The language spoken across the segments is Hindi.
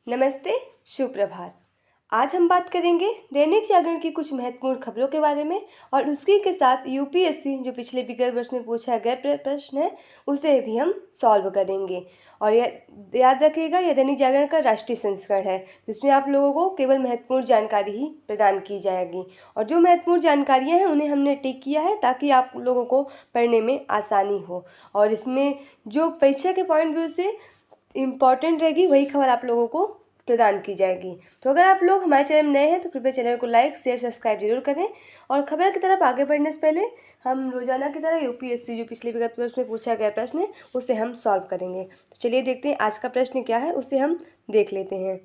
नमस्ते, सुप्रभात। आज हम बात करेंगे दैनिक जागरण की कुछ महत्वपूर्ण खबरों के बारे में और उसी के साथ यूपीएससी जो पिछले विगत वर्ष में पूछा गया प्रश्न है उसे भी हम सॉल्व करेंगे। और यह याद रखिएगा, यह दैनिक जागरण का राष्ट्रीय संस्करण है जिसमें आप लोगों को केवल महत्वपूर्ण जानकारी ही प्रदान की जाएगी और जो महत्वपूर्ण जानकारियाँ हैं उन्हें हमने टिक किया है ताकि आप लोगों को पढ़ने में आसानी हो। और इसमें जो परीक्षा के पॉइंट व्यू से इम्पॉर्टेंट रहेगी वही खबर आप लोगों को प्रदान की जाएगी। तो अगर आप लोग हमारे चैनल में नए हैं तो कृपया चैनल को लाइक शेयर सब्सक्राइब जरूर करें। और खबर की तरफ आगे बढ़ने से पहले हम रोजाना की तरह यूपीएससी जो पिछले विगत वर्ष में पूछा गया प्रश्न है उसे हम सॉल्व करेंगे। तो चलिए देखते हैं आज का प्रश्न क्या है, उसे हम देख लेते हैं।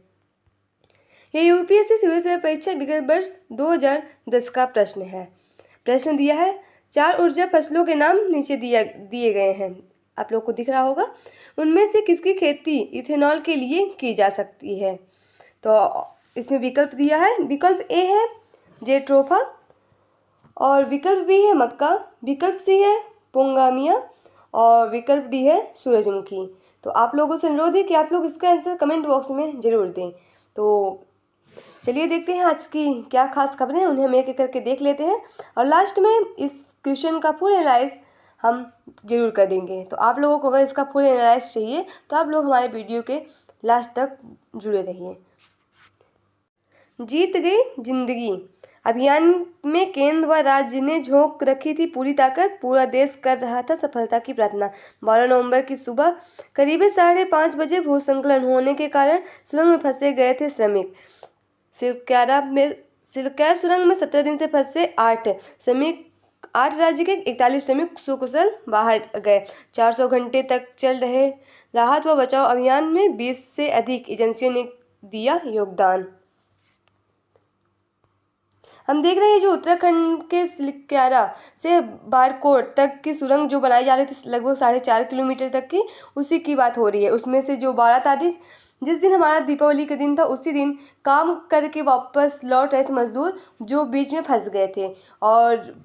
यह यूपीएससी सिविल सेवा परीक्षा विगत वर्ष 2010 का प्रश्न है। प्रश्न दिया है 4 ऊर्जा फसलों के नाम नीचे दिए गए हैं, आप लोग को दिख रहा होगा। उनमें से किसकी खेती इथेनॉल के लिए की जा सकती है? तो इसमें विकल्प दिया है। विकल्प ए है जेट्रोफा और विकल्प बी है मक्का, विकल्प सी है पोंगामिया और विकल्प डी है सूरजमुखी। तो आप लोगों से अनुरोध है कि आप लोग इसका आंसर कमेंट बॉक्स में जरूर दें। तो चलिए देखते हैं आज की क्या खास खबरें हैं, उन्हें हम एक एक करके देख लेते हैं और लास्ट में इस क्वेश्चन का फुल एनालाइज हम जरूर करेंगे। तो आप लोगों को अगर इसका फुल एनालाइज चाहिए तो आप लोग हमारे वीडियो के लास्ट तक जुड़े रहिए। जीत गई जिंदगी अभियान में केंद्र व राज्य ने झोंक रखी थी पूरी ताकत, पूरा देश कर रहा था सफलता की प्रार्थना। 12 नवंबर की सुबह करीब 5:30 बजे भूस्खलन होने के कारण सुरंग में फंसे गए थे श्रमिक। सिरक्यार सुरंग में 17 दिन से फंसे 8 श्रमिक, 8 राज्य के 41 श्रमिक सुकुशल बाहर गए। 400 घंटे तक चल रहे राहत व बचाव अभियान में 20 से अधिक एजेंसियों ने दिया योगदान। हम देख रहे हैं जो उत्तराखंड के सिलक्यारा से बारकोट तक की सुरंग जो बनाई जा रही थी लगभग 4.5 किलोमीटर तक की, उसी की बात हो रही है। उसमें से जो 12 तारीख जिस दिन हमारा दीपावली का दिन था उसी दिन काम करके वापस लौट रहे थे मजदूर जो बीच में फंस गए थे और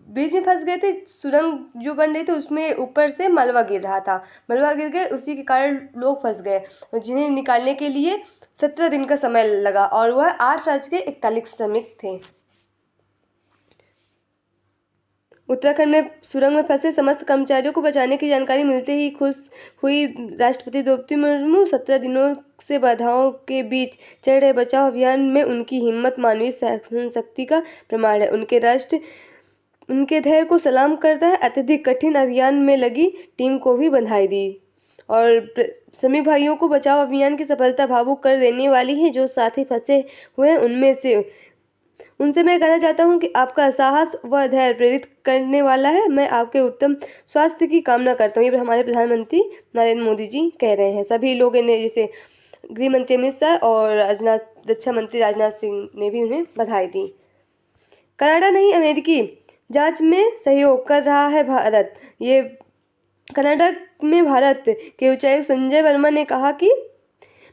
बीच में फंस गए थे। सुरंग जो बन रही थी उसमें ऊपर से मलबा गिर रहा था, मलबा गिर गए, उसी के कारण लोग फंस गए और जिन्हें निकालने के लिए 17 दिन का समय लगा और वह 8 राज्य के 41 श्रमिक थे। उत्तराखंड में सुरंग में फंसे समस्त कर्मचारियों को बचाने की जानकारी मिलते ही खुश हुई राष्ट्रपति द्रौपदी मुर्मू। 17 दिनों से बाधाओं के बीच चल रहे बचाव अभियान में उनकी हिम्मत मानवीय शक्ति का प्रमाण है। उनके राष्ट्र उनके धैर्य को सलाम करता है। अत्यधिक कठिन अभियान में लगी टीम को भी बधाई दी और सभी भाइयों को बचाव अभियान की सफलता भावुक कर देने वाली है। जो साथी फंसे हुए हैं उनसे मैं कहना चाहता हूं कि आपका साहस व धैर्य प्रेरित करने वाला है। मैं आपके उत्तम स्वास्थ्य की कामना करता हूँ। ये हमारे प्रधानमंत्री नरेंद्र मोदी जी कह रहे हैं। सभी लोगों ने जैसे गृह मंत्री अमित शाह और रक्षा मंत्री राजनाथ सिंह ने भी उन्हें बधाई दी। कनाडा नहीं अमेरिकी जांच में सहयोग कर रहा है भारत। ये कनाडा में भारत के उच्चायुक्त संजय वर्मा ने कहा कि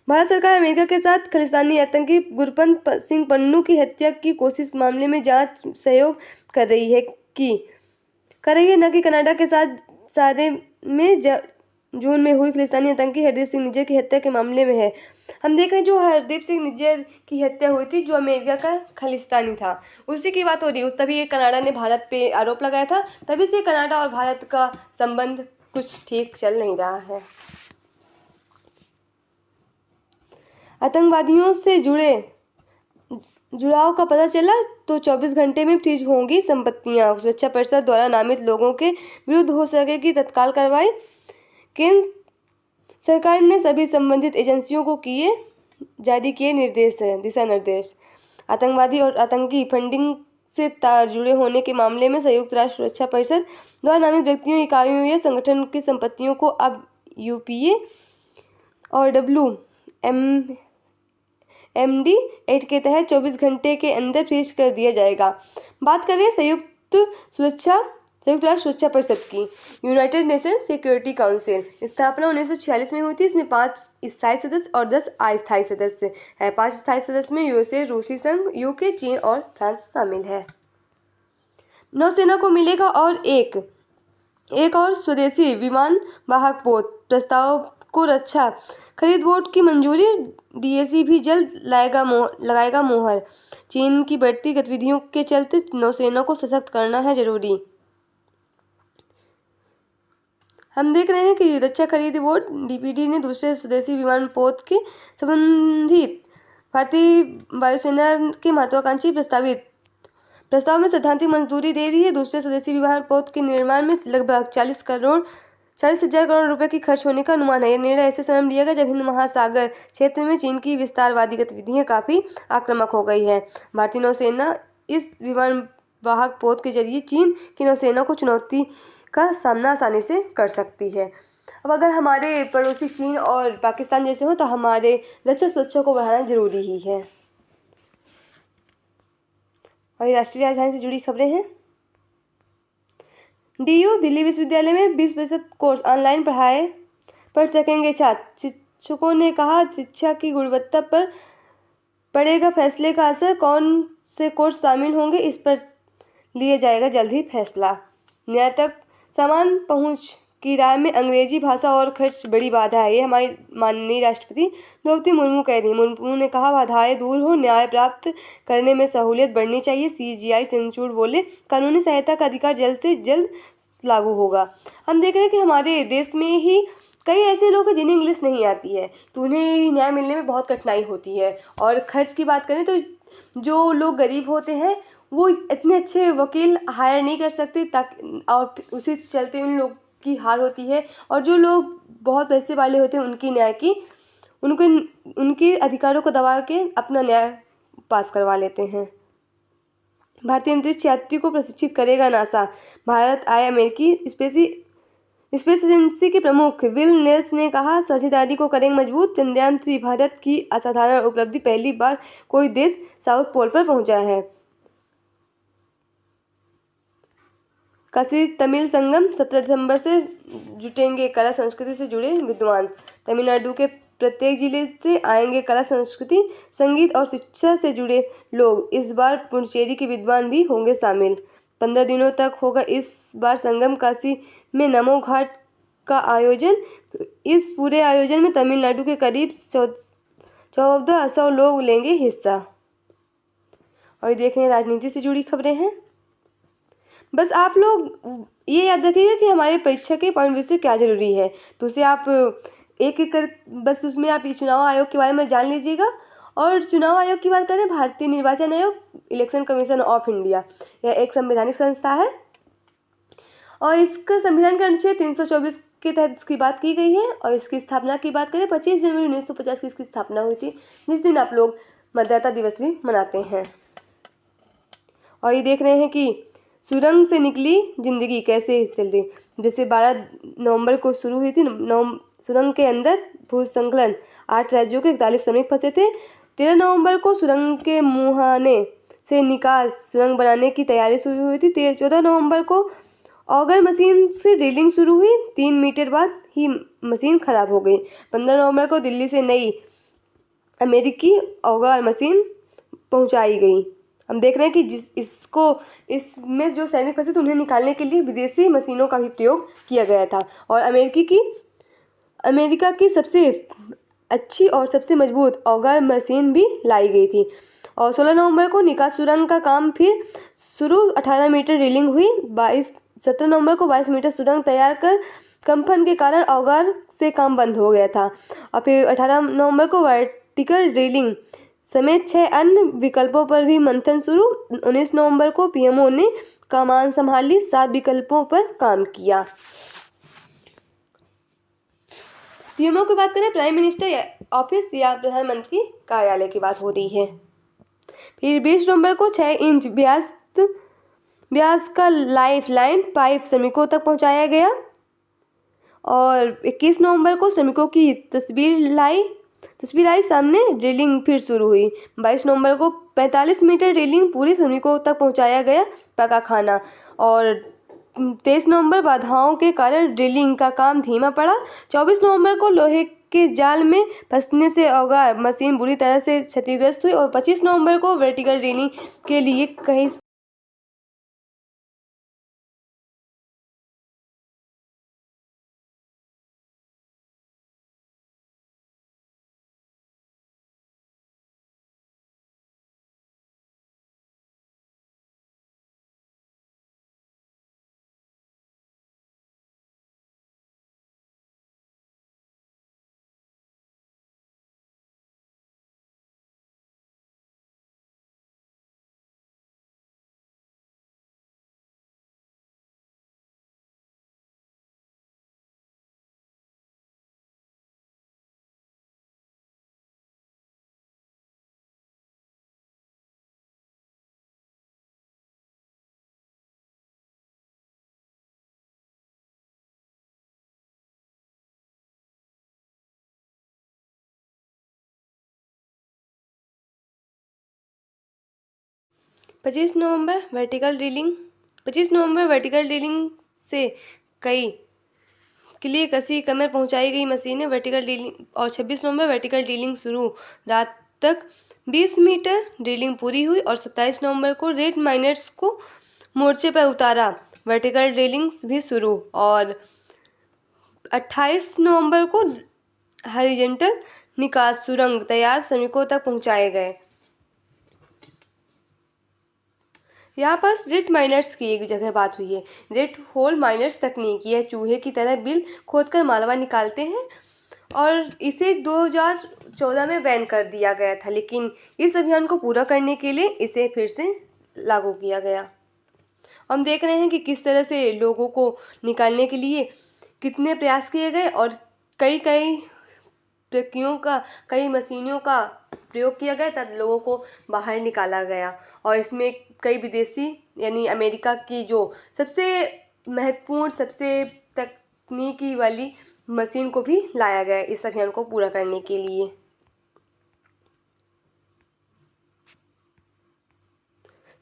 भारत सरकार अमेरिका के साथ खालिस्तानी आतंकी गुरपंत सिंह पन्नू की हत्या की कोशिश मामले में जांच सहयोग कर रही है न कि कनाडा के साथ सारे में जून में हुई खालिस्तानी आतंकी हरदीप सिंह निज्जर की हत्या के मामले में है। हम देख रहे हैं जो हरदीप सिंह निज्जर की हत्या हुई थी जो अमेरिका का खालिस्तानी था, उसी की बात हो रही है। तभी ये कनाडा ने भारत पे आरोप लगाया था, तभी से कनाडा और भारत का संबंध कुछ ठीक चल नहीं रहा है। आतंकवादियों से जुड़ाव का पता चला तो 24 घंटे में फ्रीज होंगी संपत्तियां। सुरक्षा परिषद द्वारा नामित लोगों के विरुद्ध हो सकेगी तत्काल कार्रवाई। केंद्र सरकार ने सभी संबंधित एजेंसियों को जारी किए दिशा निर्देश। आतंकवादी और आतंकी फंडिंग से तार जुड़े होने के मामले में संयुक्त राष्ट्र सुरक्षा परिषद द्वारा नामित व्यक्तियों, इकाइयों या संगठन की संपत्तियों को अब यूपीए और WMD एक्ट के तहत 24 घंटे के अंदर फ्रीज कर दिया जाएगा। बात करें संयुक्त राष्ट्र सुरक्षा परिषद की। यूनाइटेड नेशन सिक्योरिटी काउंसिल स्थापना 1946 में हुई थी। इसमें 5 स्थायी सदस्य और 10 अस्थायी सदस्य है। 5 स्थायी सदस्य में यूएसए, रूसी संघ, यूके, चीन और फ्रांस शामिल है। नौसेना को मिलेगा और एक और स्वदेशी विमान वाहक पोत। प्रस्ताव को रक्षा खरीद बोर्ड की मंजूरी, डीएसी भी जल्द लगाएगा मोहर। चीन की बढ़ती गतिविधियों के चलते नौसेना को सशक्त करना है जरूरी। हम देख रहे हैं कि रक्षा खरीद बोर्ड डीपीडी ने दूसरे स्वदेशी विमान पोत के संबंधित भारतीय वायुसेना के महत्वाकांक्षी प्रस्ताव में सैद्धांतिक मंजूरी दे दी है। दूसरे स्वदेशी विमान पोत के निर्माण में लगभग 40,000 करोड़ रुपए की खर्च होने का अनुमान है। यह निर्णय ऐसे समय में लिया गया जब हिंद महासागर क्षेत्र में चीन की विस्तारवादी गतिविधियां काफी आक्रामक हो गई है। भारतीय नौसेना इस विमान वाहक पोत के जरिए चीन की नौसेना को चुनौती का सामना आसानी से कर सकती है। अब अगर हमारे पड़ोसी चीन और पाकिस्तान जैसे हो तो हमारे रक्षा सुरक्षा को बढ़ाना जरूरी ही है। और ये राष्ट्रीय राजधानी से जुड़ी खबरें हैं। डीयू दिल्ली विश्वविद्यालय में 20% कोर्स ऑनलाइन पढ़ सकेंगे छात्र। शिक्षकों ने कहा शिक्षा की गुणवत्ता पर पड़ेगा फैसले का असर। कौन से कोर्स शामिल होंगे इस पर लिया जाएगा जल्द ही फैसला। न्याय तक समान पहुंच की राह में अंग्रेजी भाषा और खर्च बड़ी बाधा है, ये हमारी माननीय राष्ट्रपति द्रौपदी मुर्मू कह रही। मुर्मू ने कहा बाधाएं दूर हो, न्याय प्राप्त करने में सहूलियत बढ़नी चाहिए। सीजीआई चंद्रचूड़ बोले कानूनी सहायता का अधिकार जल्द से जल्द लागू होगा। हम देख रहे हैं कि हमारे देश में ही कई ऐसे लोग हैं जिन्हें इंग्लिश नहीं आती है, तो उन्हें न्याय मिलने में बहुत कठिनाई होती है। और खर्च की बात करें तो जो लोग गरीब होते हैं वो इतने अच्छे वकील हायर नहीं कर सकते, ताकि और उसी चलते उन लोग की हार होती है। और जो लोग बहुत पैसे वाले होते हैं उनके अधिकारों को दबा के अपना न्याय पास करवा लेते हैं। भारतीय अंतरिक्ष यात्री को प्रशिक्षित करेगा नासा। भारत आए अमेरिकी स्पेस एजेंसी के प्रमुख विल नेल्स ने कहा साझेदारी को करेंगे मजबूत। चंद्रयान-3 भारत की असाधारण उपलब्धि, पहली बार कोई देश साउथ पोल पर पहुंचा है। काशी तमिल संगम 17 दिसंबर से जुटेंगे कला संस्कृति से जुड़े विद्वान। तमिलनाडु के प्रत्येक जिले से आएंगे कला संस्कृति, संगीत और शिक्षा से जुड़े लोग। इस बार पुडुचेरी के विद्वान भी होंगे शामिल। 15 दिनों तक होगा इस बार संगम। काशी में नमो घाट का आयोजन। इस पूरे आयोजन में तमिलनाडु के करीब 1400 लोग लेंगे हिस्सा। और देख रहे हैं राजनीति से जुड़ी खबरें हैं। बस आप लोग ये याद रखिएगा कि हमारे परीक्षा के पॉइंट व्यू से क्या जरूरी है, तो उसे आप एक एक कर बस उसमें आप चुनाव आयोग के बारे में जान लीजिएगा। और चुनाव आयोग की बात करें, भारतीय निर्वाचन आयोग, इलेक्शन कमीशन ऑफ इंडिया, यह एक संवैधानिक संस्था है और इसका संविधान के अनुच्छेद 324 के तहत इसकी बात की गई है। और इसकी स्थापना की बात करें 25 जनवरी 1950 की इसकी स्थापना हुई थी, जिस दिन आप लोग मतदाता दिवस भी मनाते हैं। और ये देख रहे हैं कि सुरंग से निकली जिंदगी कैसे चलती। जैसे 12 नवंबर को शुरू हुई थी सुरंग के अंदर भूस्खलन, 8 राज्यों के 41 श्रमिक फंसे थे। 13 नवंबर को सुरंग के मुहाने से निकास सुरंग बनाने की तैयारी शुरू हुई थी। 14 नवंबर को ऑगर मशीन से ड्रिलिंग शुरू हुई, 3 मीटर बाद ही मशीन खराब हो गई। 15 नवंबर को दिल्ली से नई अमेरिकी ऑगर मशीन पहुंचाई गई। हम देख रहे हैं कि इसमें जो सैनिक फंसे थे उन्हें निकालने के लिए विदेशी मशीनों का भी प्रयोग किया गया था। और अमेरिका की सबसे अच्छी और सबसे मजबूत ऑगर मशीन भी लाई गई थी। और 16 नवंबर को निकास सुरंग का काम फिर शुरू, 18 मीटर ड्रिलिंग हुई। 17 नवंबर को 22 मीटर सुरंग तैयार कर कंपन के कारण ऑगर से काम बंद हो गया था। और फिर 18 नवंबर को वर्टिकल ड्रिलिंग समेत 6 अन्य विकल्पों पर भी मंथन शुरू। 19 नवंबर को पीएमओ ने कमान संभाली, 7 विकल्पों पर काम किया। पीएमओ की बात करें, प्राइम मिनिस्टर ऑफिस या प्रधानमंत्री कार्यालय की बात हो रही है। फिर 20 नवंबर को 6 इंच व्यास का लाइफ लाइन पाइप श्रमिकों तक पहुंचाया गया। और 21 नवंबर को श्रमिकों की तस्वीर आई सामने, ड्रिलिंग फिर शुरू हुई। 22 नवंबर को 45 मीटर ड्रिलिंग पूरी श्रमिकों तक पहुंचाया गया पका खाना। और 23 नवंबर बाधाओं के कारण ड्रिलिंग का काम धीमा पड़ा। 24 नवंबर को लोहे के जाल में फंसने से ऑगर मशीन बुरी तरह से क्षतिग्रस्त हुई। और 25 नवंबर को वर्टिकल ड्रिलिंग के लिए कई 25 नवंबर वर्टिकल ड्रिलिंग। 25 नवंबर वर्टिकल ड्रिलिंग से कई किले कसी कमर पहुंचाई गई मशीनें वर्टिकल ड्रिलिंग। और 26 नवंबर वर्टिकल ड्रिलिंग शुरू, रात तक 20 मीटर ड्रिलिंग पूरी हुई। और 27 नवंबर को रेड माइनर्स को मोर्चे पर उतारा, वर्टिकल ड्रिलिंग भी शुरू। और 28 नवंबर को हॉरिजॉन्टल निकास सुरंग तैयार श्रमिकों तक पहुंचाए गए। यहाँ पर रेड माइनर्स की एक जगह बात हुई है। रेड होल माइनर्स तकनीक, यह चूहे की तरह बिल खोदकर मालवा निकालते हैं और इसे 2014 में बैन कर दिया गया था, लेकिन इस अभियान को पूरा करने के लिए इसे फिर से लागू किया गया। हम देख रहे हैं कि किस तरह से लोगों को निकालने के लिए कितने प्रयास किए गए और कई प्रक्रियाओं का, कई मशीनों का प्रयोग किया गया, तब लोगों को बाहर निकाला गया। और इसमें कई विदेशी यानी अमेरिका की जो सबसे महत्वपूर्ण, सबसे तकनीकी वाली मशीन को भी लाया गया इस अभियान को पूरा करने के लिए।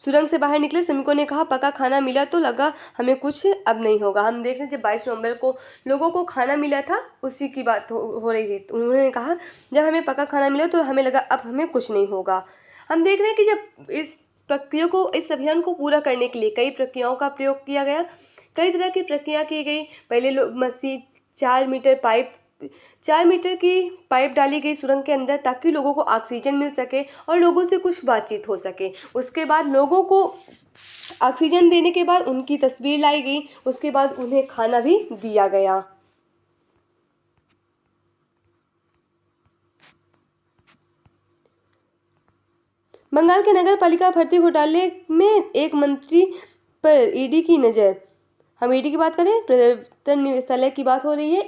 सुरंग से बाहर निकले श्रमिकों ने कहा, पका खाना मिला तो लगा हमें कुछ अब नहीं होगा। हम देख रहे हैं जब 22 नवंबर को लोगों को खाना मिला था, उसी की बात हो रही थी। उन्होंने कहा जब हमें पका खाना मिला तो हमें लगा अब हमें कुछ नहीं होगा। हम देख रहे हैं कि जब इस प्रक्रिया को, इस अभियान को पूरा करने के लिए कई प्रक्रियाओं का प्रयोग किया गया, कई तरह की प्रक्रिया की गई। पहले लोग मशीन 4 मीटर की पाइप डाली गई सुरंग के अंदर ताकि लोगों को ऑक्सीजन मिल सके और लोगों से कुछ बातचीत हो सके। उसके बाद लोगों को ऑक्सीजन देने के बाद उनकी तस्वीर लाई गई, उसके बाद उन्हें खाना भी दिया गया। बंगाल के नगर पालिका भर्ती घोटाले में एक मंत्री पर ईडी की नज़र। हम ईडी की बात करें, प्रवर्तन निदेशालय की बात हो रही है।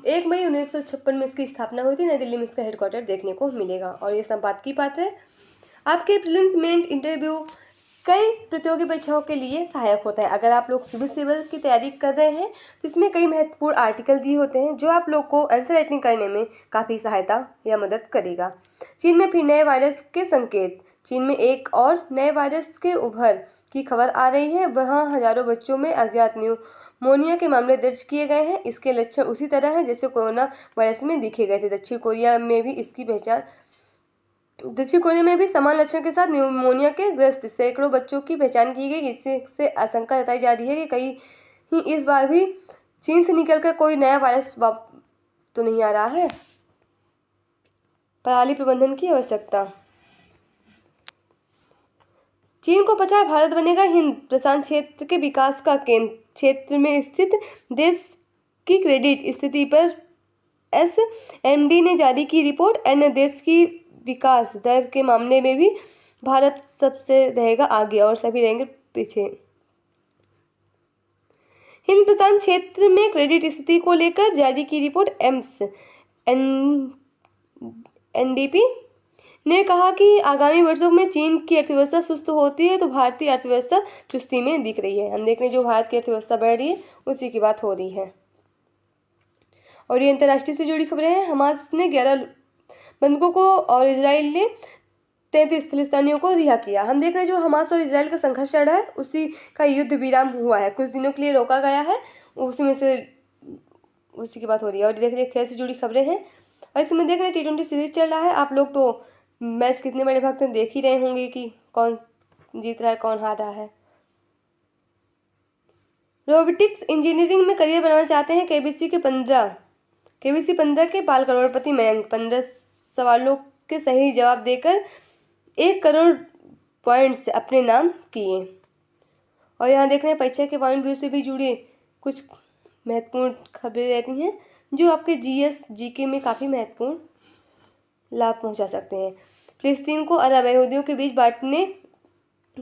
1 मई 1956 में इसकी स्थापना हुई थी। नई दिल्ली में इसका हेडक्वार्टर देखने को मिलेगा। और ये सब बात की बात है। आपके प्रीलिम्स मेंस इंटरव्यू कई प्रतियोगी परीक्षाओं के लिए सहायक होता है। अगर आप लोग सिविल की तैयारी कर रहे हैं तो इसमें कई महत्वपूर्ण आर्टिकल दिए होते हैं जो आप लोग को आंसर राइटिंग करने में काफ़ी सहायता या मदद करेगा। चीन में फिर नए वायरस के संकेत। चीन में एक और नए वायरस के उभर की खबर आ रही है। वहाँ हजारों बच्चों में अज्ञात न्यूमोनिया के मामले दर्ज किए गए हैं। इसके लक्षण उसी तरह हैं जैसे कोरोना वायरस में दिखे गए थे। दक्षिण कोरिया में भी समान लक्षण के साथ न्यूमोनिया के ग्रस्त सैकड़ों बच्चों की पहचान की गई। इससे आशंका जताई जा रही है कि कहीं इस बार भी चीन से निकलकर कोई नया वायरस तो नहीं आ रहा है। पराली प्रबंधन की आवश्यकता। चीन को पछाड़ भारत बनेगा हिंद प्रशांत क्षेत्र के विकास का केंद्र। क्षेत्र में स्थित देश की क्रेडिट स्थिति पर एसएमडी ने जारी की रिपोर्ट। अन्य देश की विकास दर के मामले में भी भारत सबसे रहेगा आगे और सभी रहेंगे पीछे। हिंद प्रशांत क्षेत्र में क्रेडिट स्थिति को लेकर जारी की रिपोर्ट एनडीपी ने कहा कि आगामी वर्षों में चीन की अर्थव्यवस्था सुस्त होती है तो भारतीय अर्थव्यवस्था चुस्ती में दिख रही है। हम देख रहे हैं जो भारत की अर्थव्यवस्था बढ़ रही है उसी की बात हो रही है। और ये अंतर्राष्ट्रीय से जुड़ी खबरें हैं। हमास ने 11 बंधकों को और इजराइल ने 33 फिलिस्तीनियों को रिहा किया। हम देख रहे हैं जो हमास और इजराइल का संघर्ष चल रहा है उसी का युद्ध विराम हुआ है, कुछ दिनों के लिए रोका गया है, उसी की बात हो रही है। और देख रहे खेल से जुड़ी खबरें हैं और इसमें देख रहे हैं T20 सीरीज चल रहा है। आप लोग तो मैच कितने बड़े भक्त हैं देख ही रहे होंगे कि कौन जीत रहा है कौन हार रहा है। रोबोटिक्स इंजीनियरिंग में करियर बनाना चाहते हैं केबीसी 15 के बाल करोड़पति मयंक 15 सवालों के सही जवाब देकर 1 करोड़ पॉइंट्स अपने नाम किए। और यहाँ देख रहे हैं परीक्षा के पॉइंट व्यू से भी जुड़े कुछ महत्वपूर्ण खबरें रहती हैं जो आपके जीएस जीके में काफ़ी महत्वपूर्ण लाभ पहुंचा सकते हैं। फिलिस्तीन को अरब यहूदियों के बीच बांटने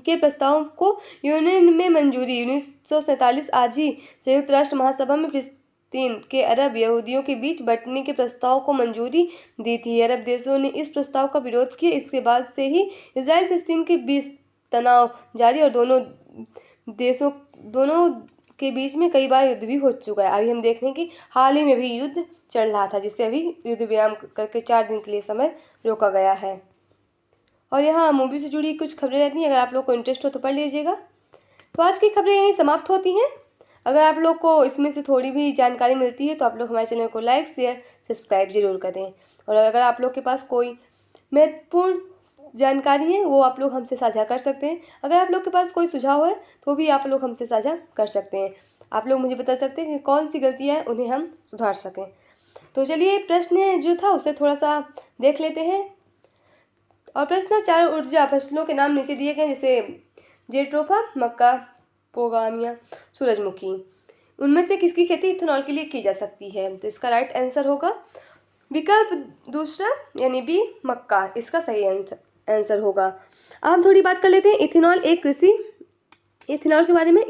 के प्रस्ताव को यूएन में मंजूरी। 1947 आज ही संयुक्त राष्ट्र महासभा में फिलिस्तीन के अरब यहूदियों के बीच बंटने के प्रस्ताव को मंजूरी दी थी। अरब देशों ने इस प्रस्ताव का विरोध किया। इसके बाद से ही इजराइल फिलिस्तीन के बीच तनाव जारी और दोनों के बीच में कई बार युद्ध भी हो चुका है। अभी हम देख रहे हैं कि हाल ही में भी युद्ध चल रहा था जिससे अभी युद्ध विराम करके 4 दिन के लिए समय रोका गया है। और यहाँ मूवी से जुड़ी कुछ खबरें रहती हैं, अगर आप लोग को इंटरेस्ट हो तो पढ़ लीजिएगा। तो आज की खबरें यहीं समाप्त होती हैं। अगर आप लोग को इसमें से थोड़ी भी जानकारी मिलती है तो आप लोग हमारे चैनल को लाइक शेयर सब्सक्राइब जरूर करें। और अगर आप लोग के पास कोई महत्वपूर्ण जानकारी है वो आप लोग हमसे साझा कर सकते हैं। अगर आप लोग के पास कोई सुझाव है तो भी आप लोग हमसे साझा कर सकते हैं। आप लोग मुझे बता सकते हैं कि कौन सी गलतियाँ हैं उन्हें हम सुधार सकें। तो चलिए प्रश्न जो था उसे थोड़ा सा देख लेते हैं। और प्रश्न 4 ऊर्जा फसलों के नाम नीचे दिए गए, जैसे जेट्रोफा, मक्का, पोगामिया, सूरजमुखी। उनमें से किसकी खेती इथेनॉल के लिए की जा सकती है? तो इसका राइट आंसर होगा विकल्प दूसरा यानी बी, मक्का, इसका सही आंसर होगा। अब हम थोड़ी बात कर लेते हैं इथेनॉल के बारे में।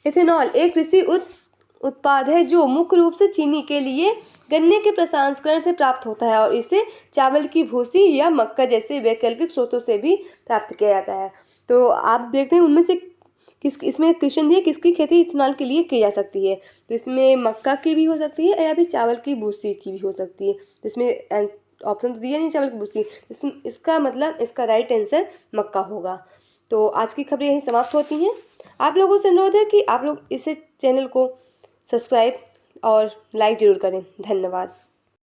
इथेनॉल एक कृषि उत्पाद है जो मुख्य रूप से चीनी के लिए गन्ने के प्रसंस्करण से प्राप्त होता है और इसे चावल की भूसी या मक्का जैसे वैकल्पिक स्रोतों से भी प्राप्त किया जाता है। तो आप देखते हैं उनमें से इसमें क्वेश्चन दिए किसकी खेती इथेनॉल के लिए की जा सकती है। तो इसमें मक्का की भी हो सकती है या भी चावल की भूसी की भी हो सकती है। तो इसमें ऑप्शन तो दिया नहीं चावल की भूसी, इसका मतलब इसका राइट आंसर मक्का होगा। तो आज की खबरें यहीं समाप्त होती हैं। आप लोगों से अनुरोध है कि आप लोग इस चैनल को सब्सक्राइब और लाइक ज़रूर करें। धन्यवाद।